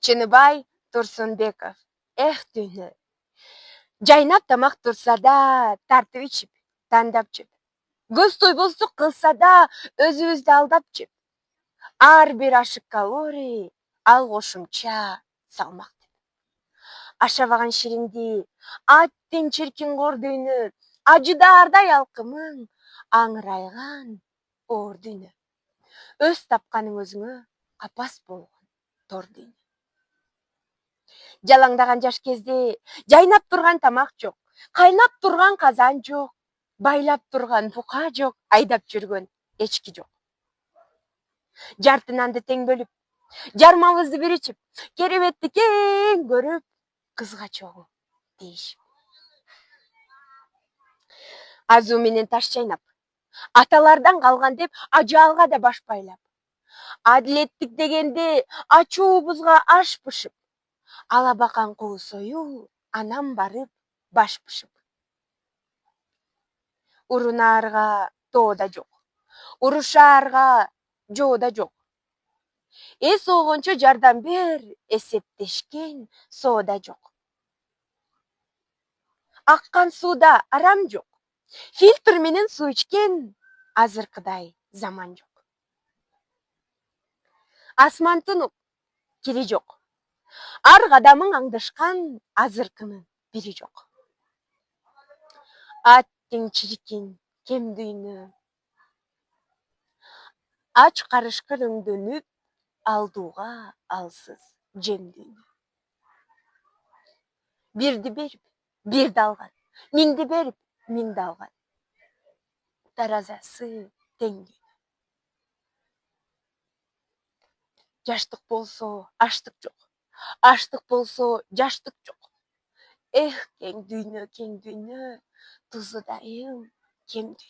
Чыныбай Турсунбеков. Эх, дүйнө. Жайнап тамак турса да, тартып ичип, тандап жеп. Көз тойбоздук кылса да, өзүбүздү алдап жеп. Ар бир ашык калорий, ал кошумча салмак деп. Ашабаган шириңди, аттин чиркин кор дүйнө, ажыдаардай алкымың, аңырайган оор дүйнө. Өз тапканың өзүңө капас болгон тор дүйнө. Жалаңдаган жаш кезде жайнап турган тамак жок, кайнап турган казан жок, байлап турган бука жок, айдап жүргөн эчки жок. Жарты нанды тең бөлүп, жармабызды бир ичип, керебетти кең көрүп, кызга чогуу дейишип. Азуу менен таш чайнап, аталардан калган деп ажалга да баш байлап, адилеттик дегенде ачуубузга аш бышып, алабакан куу союу, анан барып баш бышып. Урунаарга тоо да жок, урушаарга жоо да жок. Эс огончо жардам бер, эсептешкен соо да жок. Аккан сууда арам жок, фильтр менен суу ичкен азыркыдай заман жок. Асман тунуп, кири жок. Ар кадамың аңдышкан азыркынын бири жок. Аттиң чиркин кем дүйнө. Ач карышкыр өңдөнүп, алдууга алсыз жем дүйнө. Бирди берип, бирди алган, миңди берип, миңди алган. Таразасы тең дүйнө. Жаштык болсо аштык жок, аштык болсо жаштык жок. Эх, кең дүйнө, тузу дайым кем дүйнө.